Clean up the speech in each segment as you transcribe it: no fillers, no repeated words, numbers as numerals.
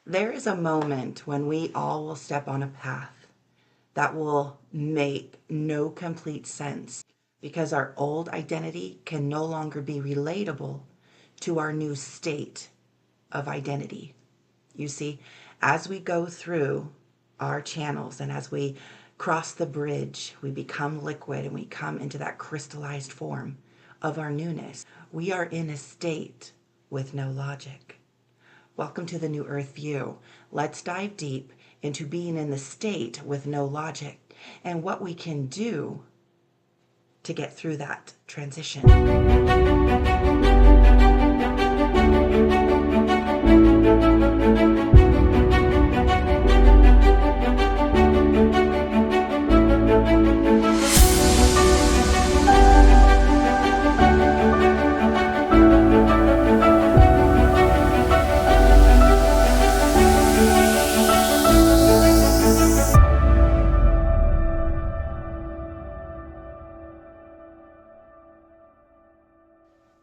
There is a moment when we all will step on a path that will make no complete sense because our old identity can no longer be relatable to our new state of identity. You see, as we go through our channels and as we cross the bridge, we become liquid and we come into that crystallized form of our newness. We are in a state with no logic. Welcome to the New Earth View. Let's dive deep into being in the state with no logic and what we can do to get through that transition.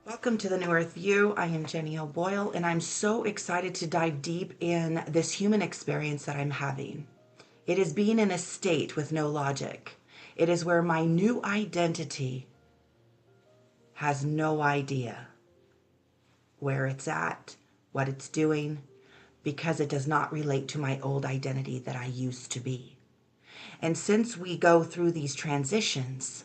Welcome to the New Earth View. I am Jenny O'Boyle, and I'm so excited to dive deep in this human experience that I'm having. It is being in a state with no logic. It is where my new identity has no idea where it's at, what it's doing, because it does not relate to my old identity that I used to be. And since we go through these transitions,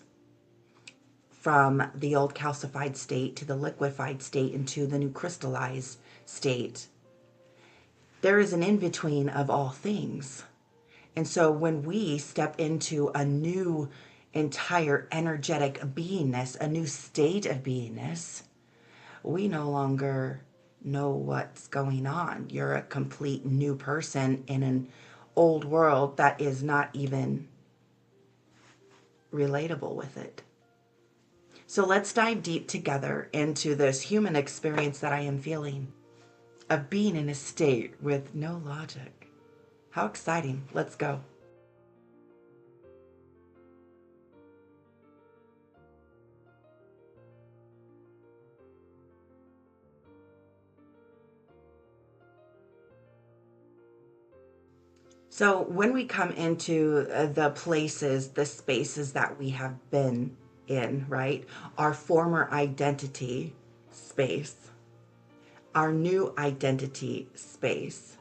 from the old calcified state to the liquefied state into the new crystallized state, there is an in-between of all things. And so when we step into a new entire energetic beingness, a new state of beingness, we no longer know what's going on. You're a complete new person in an old world that is not even relatable with it. So let's dive deep together into this human experience that I am feeling of being in a state with no logic. How exciting. Let's go. So when we come into the places, the spaces that we have been in, right? Our former identity space, our new identity space.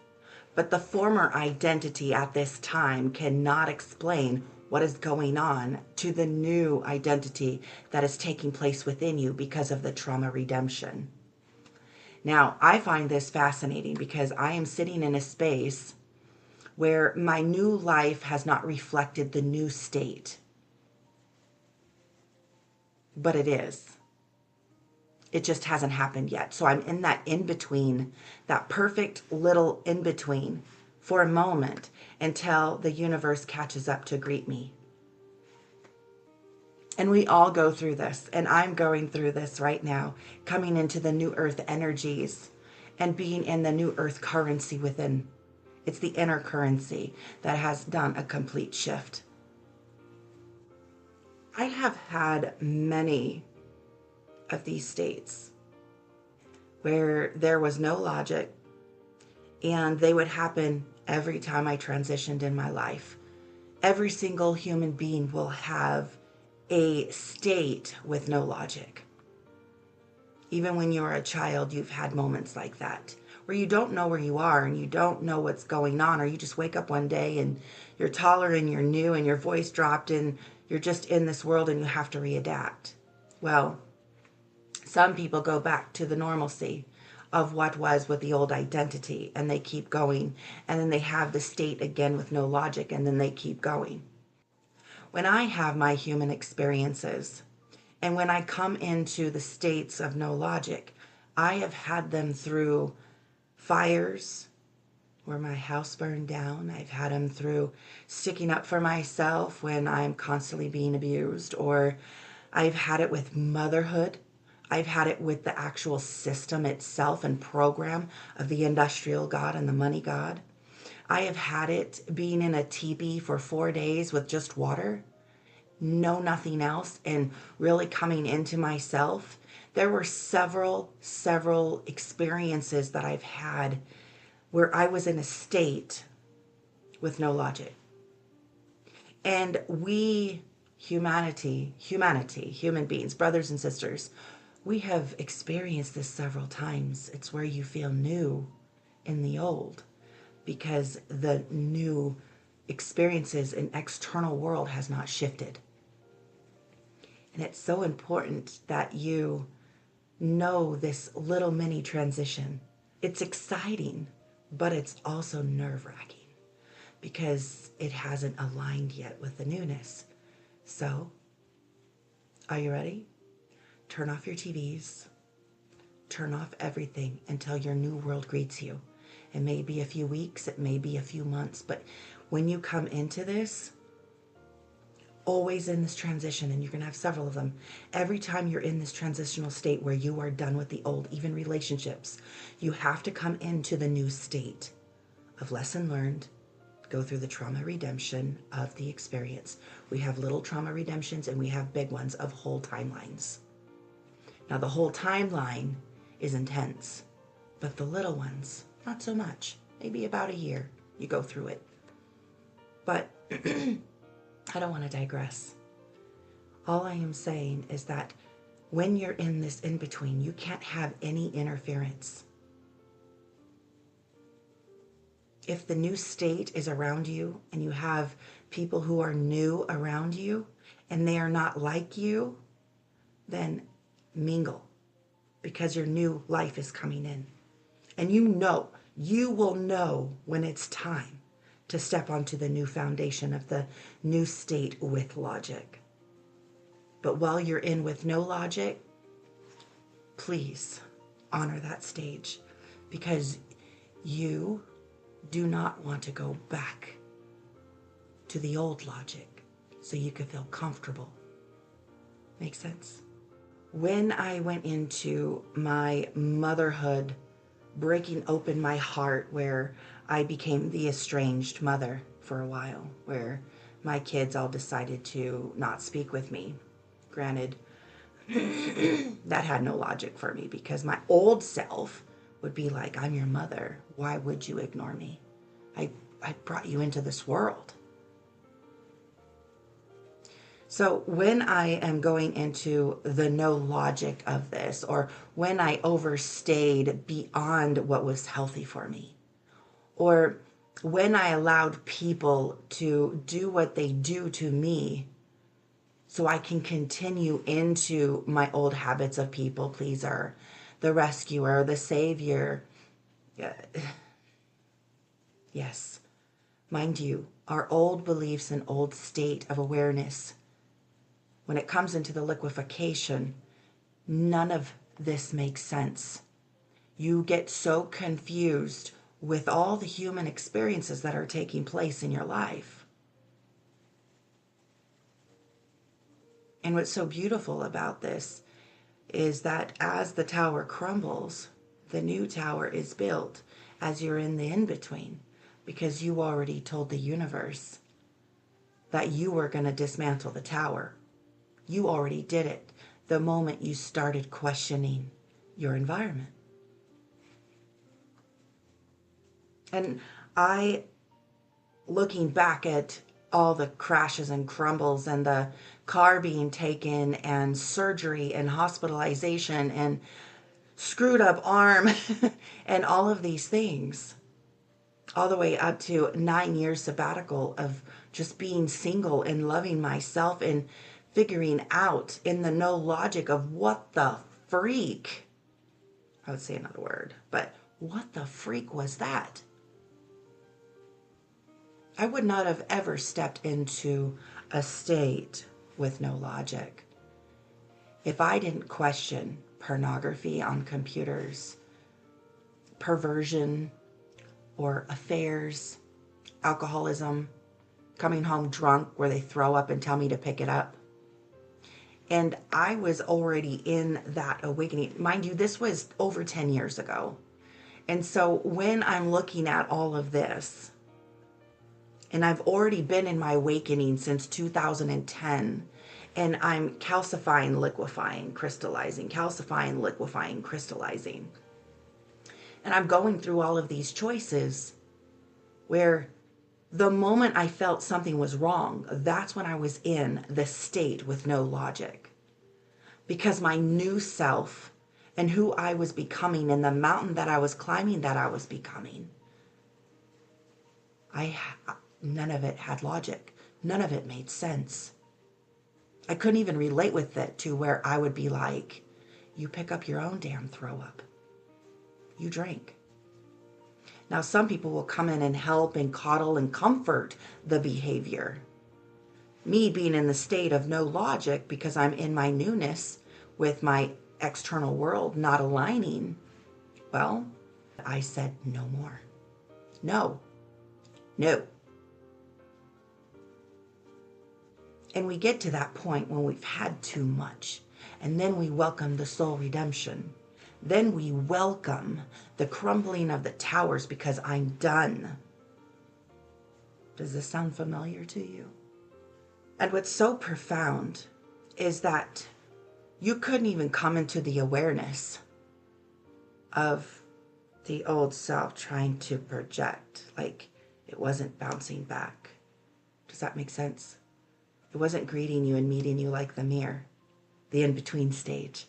But the former identity at this time cannot explain what is going on to the new identity that is taking place within you because of the trauma redemption. Now, I find this fascinating because I am sitting in a space where my new life has not reflected the new state. But it is. It just hasn't happened yet. So I'm in that in-between, that perfect little in-between for a moment until the universe catches up to greet me. And we all go through this, and I'm going through this right now, coming into the new earth energies and being in the new earth currency within. It's the inner currency that has done a complete shift. I have had many of these states where there was no logic, and they would happen every time I transitioned in my life. Every single human being will have a state with no logic. Even when you're a child, you've had moments like that where you don't know where you are and you don't know what's going on, or you just wake up one day and you're taller and you're new and your voice dropped and you're just in this world and you have to readapt. Well, some people go back to the normalcy of what was with the old identity and they keep going, and then they have the state again with no logic, and then they keep going. When I have my human experiences and when I come into the states of no logic, I have had them through fires where my house burned down. I've had them through sticking up for myself when I'm constantly being abused, or I've had it with motherhood. I've had it with the actual system itself and program of the industrial God and the money God. I have had it being in a teepee for 4 days with just water, no nothing else, and really coming into myself. There were several experiences that I've had where I was in a state with no logic. And we, human beings, brothers and sisters, we have experienced this several times. It's where you feel new in the old because the new experiences in external world has not shifted. And it's so important that you know this little mini transition. It's exciting, but it's also nerve-wracking because it hasn't aligned yet with the newness. So, are you ready? Turn off your TVs. Turn off everything until your new world greets you. It may be a few weeks, it may be a few months, but when you come into this, always in this transition, and you're going to have several of them, every time you're in this transitional state where you are done with the old, even relationships, you have to come into the new state of lesson learned, go through the trauma redemption of the experience. We have little trauma redemptions and we have big ones of whole timelines. Now the whole timeline is intense, but the little ones, not so much. Maybe about a year you go through it. But I don't want to digress. All I am saying is that when you're in this in-between, you can't have any interference. If the new state is around you and you have people who are new around you and they are not like you, then mingle because your new life is coming in. And you will know when it's time to step onto the new foundation of the new state with logic. But while you're in with no logic, please honor that stage because you do not want to go back to the old logic so you can feel comfortable. Make sense? When I went into my motherhood, breaking open my heart, where I became the estranged mother for a while, where my kids all decided to not speak with me. Granted, that had no logic for me because my old self would be like, I'm your mother. Why would you ignore me? I brought you into this world. So when I am going into the no logic of this, or when I overstayed beyond what was healthy for me, or when I allowed people to do what they do to me so I can continue into my old habits of people pleaser, the rescuer, the savior. Yes, mind you, our old beliefs and old state of awareness, when it comes into the liquefaction, none of this makes sense. You get so confused with all the human experiences that are taking place in your life. And what's so beautiful about this is that as the tower crumbles, the new tower is built as you're in the in-between, because you already told the universe that you were going to dismantle the tower. You already did it the moment you started questioning your environment. And looking back at all the crashes and crumbles and the car being taken and surgery and hospitalization and screwed up arm and all of these things, all the way up to 9 years sabbatical of just being single and loving myself and figuring out in the no logic of what the freak, I would say another word, but what the freak was that? I would not have ever stepped into a state with no logic if I didn't question pornography on computers, perversion or affairs, alcoholism, coming home drunk where they throw up and tell me to pick it up. And I was already in that awakening. Mind you, this was over 10 years ago. And so when I'm looking at all of this, and I've already been in my awakening since 2010, and I'm calcifying, liquefying, crystallizing, calcifying, liquefying, crystallizing. And I'm going through all of these choices where the moment I felt something was wrong, that's when I was in the state with no logic. Because my new self and who I was becoming and the mountain that I was climbing that I was becoming, none of it had logic. None of it made sense. I couldn't even relate with it to where I would be like, you pick up your own damn throw up. You drink. Now, some people will come in and help and coddle and comfort the behavior. Me being in the state of no logic because I'm in my newness with my external world not aligning, well, I said no more. No. No. And we get to that point when we've had too much. And then we welcome the soul redemption. Then we welcome the crumbling of the towers because I'm done. Does this sound familiar to you? And what's so profound is that you couldn't even come into the awareness of the old self trying to project, like it wasn't bouncing back. Does that make sense? It wasn't greeting you and meeting you like the mirror, the in-between stage.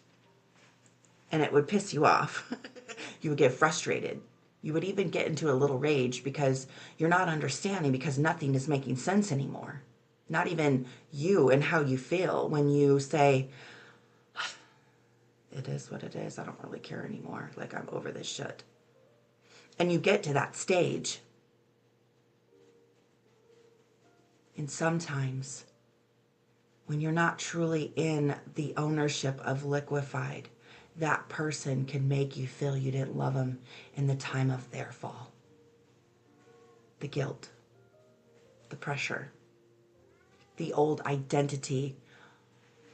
And it would piss you off. You would get frustrated. You would even get into a little rage because you're not understanding, because nothing is making sense anymore. Not even you and how you feel when you say, it is what it is. I don't really care anymore. Like, I'm over this shit. And you get to that stage. And sometimes when you're not truly in the ownership of liquefied, that person can make you feel you didn't love them in the time of their fall. The guilt, the pressure, the old identity,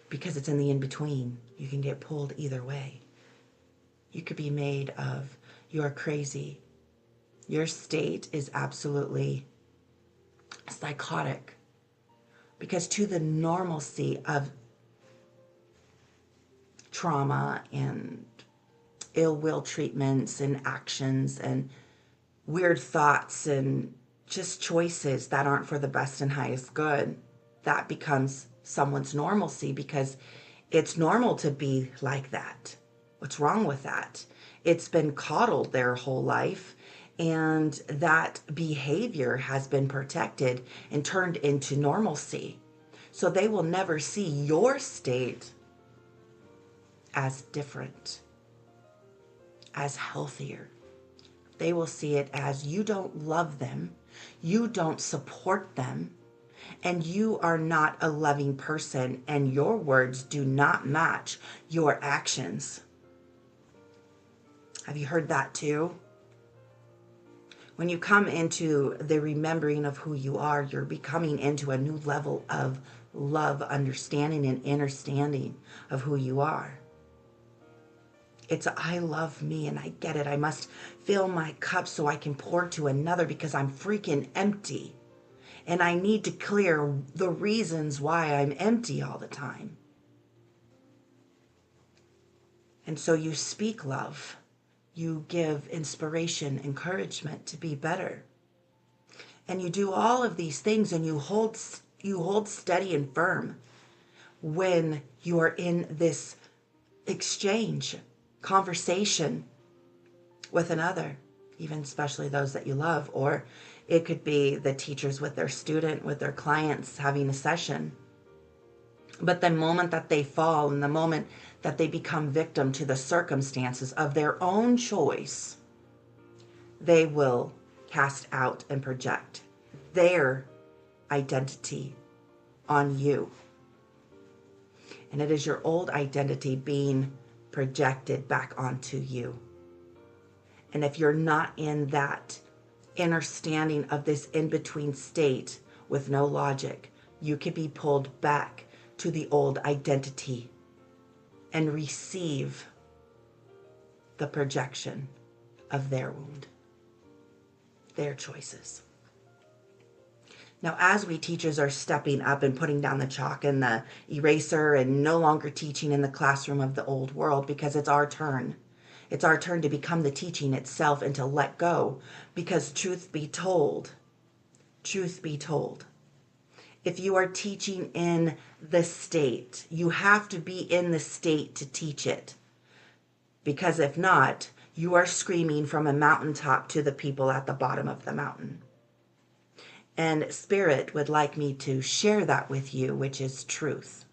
because it's in the in-between. You can get pulled either way. You could be made of, you're crazy. Your state is absolutely psychotic. Because to the normalcy of trauma and ill will treatments and actions and weird thoughts and just choices that aren't for the best and highest good, that becomes someone's normalcy because it's normal to be like that. What's wrong with that? It's been coddled their whole life, and that behavior has been protected and turned into normalcy. So they will never see your state as different, as healthier. They will see it as you don't love them, you don't support them, and you are not a loving person, and your words do not match your actions. Have you heard that too? When you come into the remembering of who you are, you're becoming into a new level of love, understanding, and understanding of who you are. It's I love me and I get it. I must fill my cup so I can pour to another because I'm freaking empty. And I need to clear the reasons why I'm empty all the time. And so you speak love. You give inspiration, encouragement to be better. And you do all of these things, and you hold steady and firm when you are in this exchange, conversation with another, even especially those that you love. Or it could be the teachers with their student, with their clients having a session. But the moment that they fall and the moment that they become victim to the circumstances of their own choice, they will cast out and project their identity on you. And it is your old identity being projected back onto you. And if you're not in that understanding of this in-between state with no logic, you could be pulled back to the old identity and receive the projection of their wound, their choices. Now, as we teachers are stepping up and putting down the chalk and the eraser and no longer teaching in the classroom of the old world, because it's our turn. It's our turn to become the teaching itself and to let go. Because truth be told, if you are teaching in the state, you have to be in the state to teach it. Because if not, you are screaming from a mountaintop to the people at the bottom of the mountain. And Spirit would like me to share that with you, which is truth.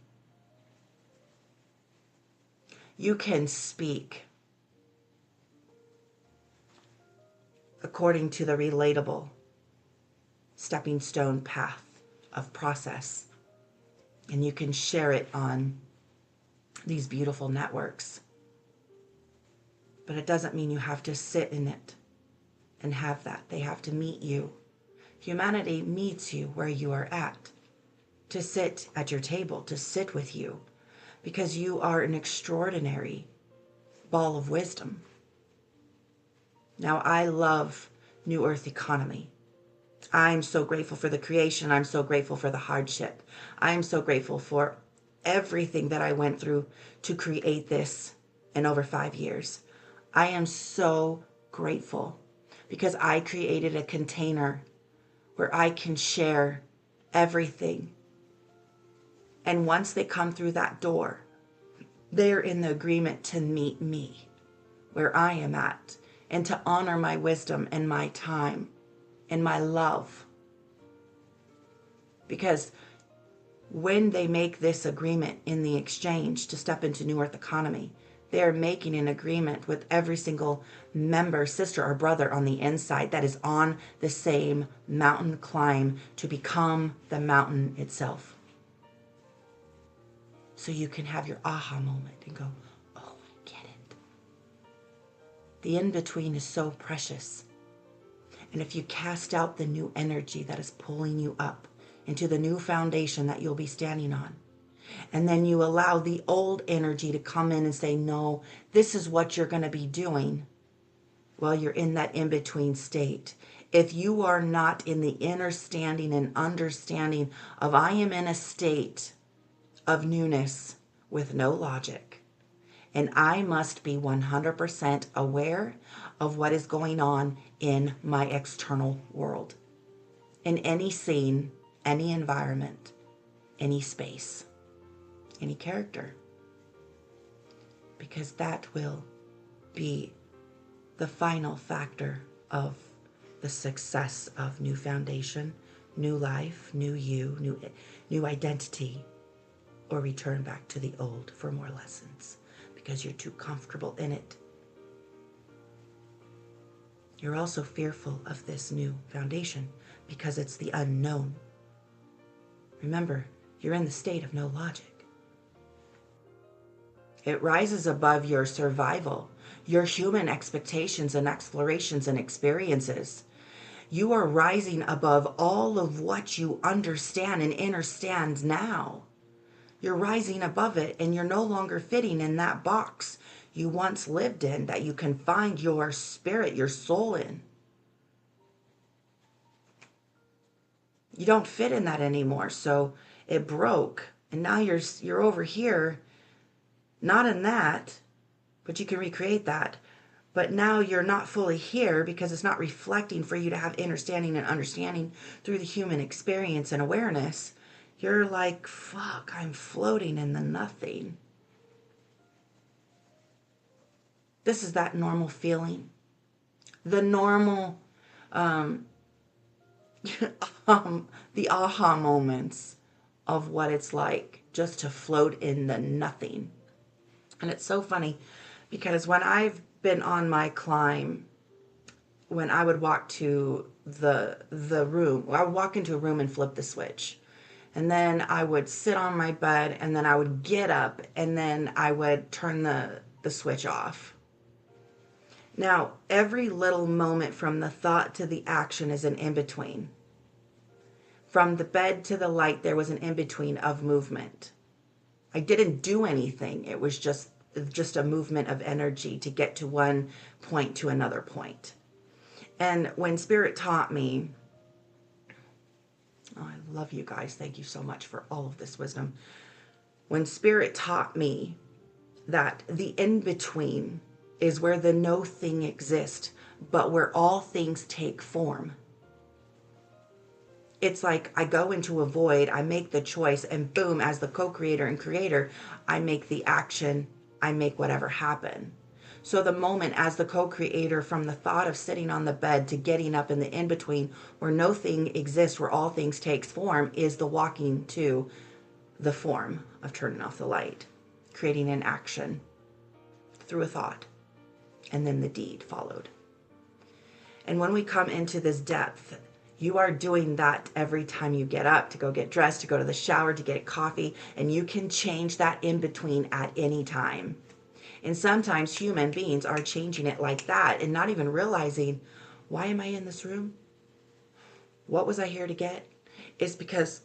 You can speak according to the relatable stepping stone path of process. And you can share it on these beautiful networks. But it doesn't mean you have to sit in it and have that. They have to meet you. Humanity meets you where you are at, to sit at your table, to sit with you, because you are an extraordinary ball of wisdom. Now, I love New Earth economy. I'm so grateful for the creation. I'm so grateful for the hardship. I'm so grateful for everything that I went through to create this in over 5 years. I am so grateful because I created a container where I can share everything. And once they come through that door, they're in the agreement to meet me where I am at and to honor my wisdom and my time and my love. Because when they make this agreement in the exchange to step into New Earth economy, they're making an agreement with every single member, sister, or brother on the inside that is on the same mountain climb to become the mountain itself. So you can have your aha moment and go, oh, I get it. The in-between is so precious. And if you cast out the new energy that is pulling you up into the new foundation that you'll be standing on, and then you allow the old energy to come in and say, no, this is what you're going to be doing, well, you're in that in-between state. If you are not in the inner standing and understanding of I am in a state of newness with no logic, and I must be 100% aware of what is going on in my external world, in any scene, any environment, any space, any character, because that will be the final factor of the success of new foundation, new life, new you, new identity, or return back to the old for more lessons because you're too comfortable in it. You're also fearful of this new foundation because it's the unknown. Remember, you're in the state of no logic. It rises above your survival, your human expectations and explorations and experiences. You are rising above all of what you understand and understand now. You're rising above it, and you're no longer fitting in that box you once lived in that you can find your spirit, your soul in. You don't fit in that anymore, so it broke, and now you're over here, not in that, but you can recreate that. But now you're not fully here because it's not reflecting for you to have understanding and understanding through the human experience and awareness. You're like, fuck, I'm floating in the nothing. This is that normal feeling. The normal, the aha moments of what it's like just to float in the nothing. And it's so funny because when I've been on my climb, when I would walk to the room, I would walk into a room and flip the switch. And then I would sit on my bed, and then I would get up, and then I would turn the switch off. Now, every little moment from the thought to the action is an in-between. From the bed to the light, there was an in-between of movement. I didn't do anything. It was just a movement of energy to get to one point to another point. And when Spirit taught me, oh, I love you guys. Thank you so much for all of this wisdom. When Spirit taught me that the in-between is where the no thing exists, but where all things take form. It's like I go into a void, I make the choice, and boom, as the co-creator and creator, I make the action, I make whatever happen. So the moment as the co-creator, from the thought of sitting on the bed to getting up in the in-between where no thing exists, where all things takes form, is the walking to the form of turning off the light, creating an action through a thought, and then the deed followed. And when we come into this depth, you are doing that every time you get up to go get dressed, to go to the shower, to get coffee, and you can change that in between at any time. And sometimes human beings are changing it like that and not even realizing, why am I in this room? What was I here to get? It's because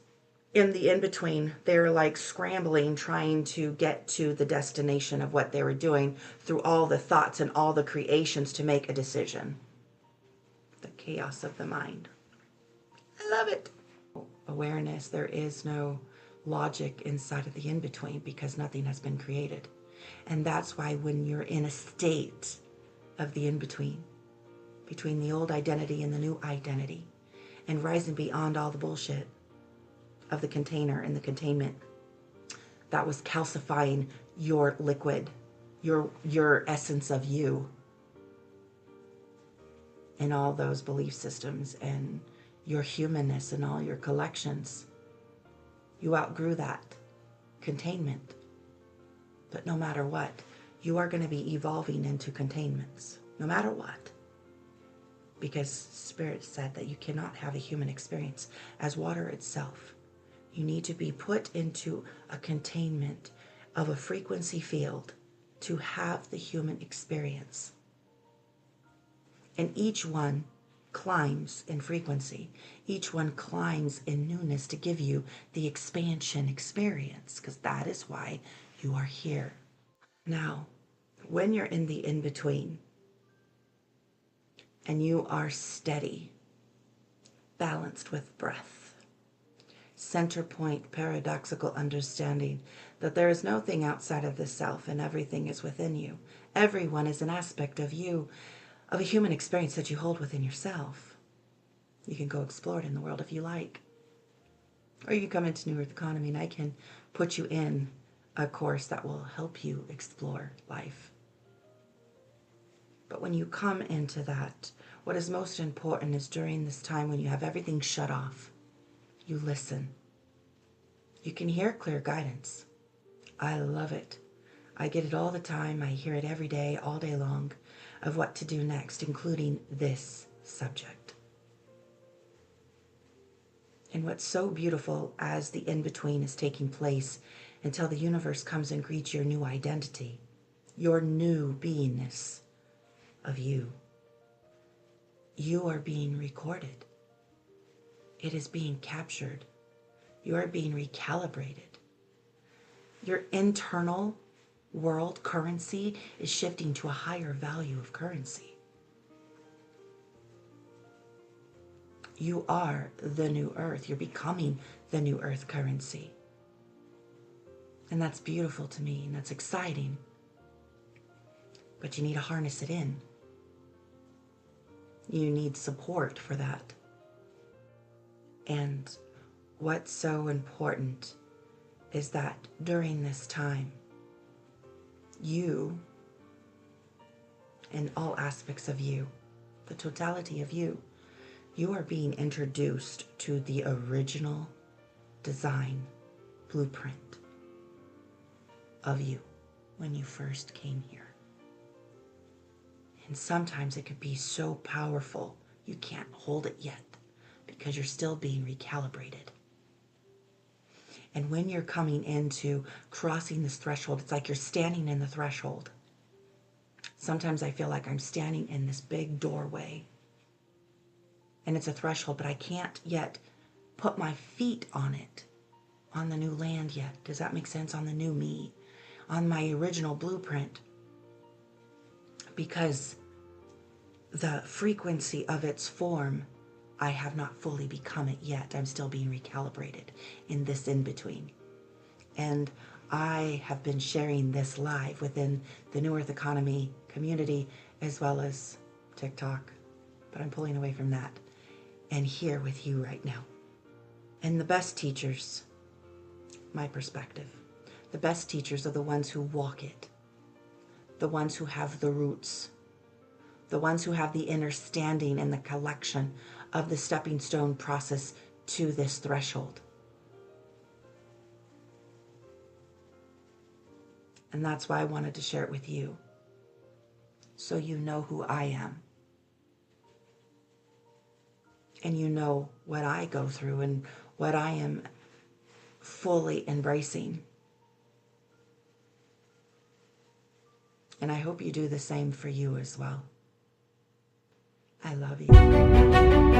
in the in-between, they're like scrambling, trying to get to the destination of what they were doing through all the thoughts and all the creations to make a decision. The chaos of the mind. I love it. Awareness, there is no logic inside of the in-between because nothing has been created. And that's why when you're in a state of the in-between, between the old identity and the new identity, and rising beyond all the bullshit of the container and the containment that was calcifying your liquid, your essence of you, and all those belief systems and your humanness and all your collections. You outgrew that containment. But no matter what, you are going to be evolving into containments, no matter what. Because Spirit said that you cannot have a human experience as water itself. You need to be put into a containment of a frequency field to have the human experience. And each one climbs in frequency. Each one climbs in newness to give you the expansion experience, because that is why you are here. Now, when you're in the in-between and you are steady, balanced with breath, center point, paradoxical understanding that there is nothing outside of the self and everything is within you. Everyone is an aspect of you, of a human experience that you hold within yourself. You can go explore it in the world if you like. Or you can come into New Earth Economy and I can put you in a course that will help you explore life. But when you come into that, what is most important is during this time when you have everything shut off, you listen. You can hear clear guidance. I love it. I get it all the time. I hear it every day, all day long, of what to do next, including this subject. And what's so beautiful as the in-between is taking place until the universe comes and greets your new identity, your new beingness of you. You are being recorded. It is being captured. You are being recalibrated. Your internal world currency is shifting to a higher value of currency. You are the new earth. You're becoming the new earth currency. And that's beautiful to me, and that's exciting. But you need to harness it in. You need support for that. And what's so important is that during this time, you and all aspects of you, the totality of you, you are being introduced to the original design blueprint of you when you first came here. And sometimes it could be so powerful you can't hold it yet because you're still being recalibrated. And when you're coming into crossing this threshold, it's like you're standing in the threshold. Sometimes I feel like I'm standing in this big doorway. And it's a threshold, but I can't yet put my feet on it, on the new land yet. Does that make sense? On the new me, on my original blueprint. Because the frequency of its form, I have not fully become it yet. I'm still being recalibrated in this in-between. And I have been sharing this live within the New Earth Economy community as well as TikTok. But I'm pulling away from that and here with you right now. And the best teachers, my perspective, the best teachers are the ones who walk it, the ones who have the roots, the ones who have the understanding and the collection of the stepping stone process to this threshold. And that's why I wanted to share it with you, so you know who I am. And you know what I go through and what I am fully embracing. And I hope you do the same for you as well. I love you.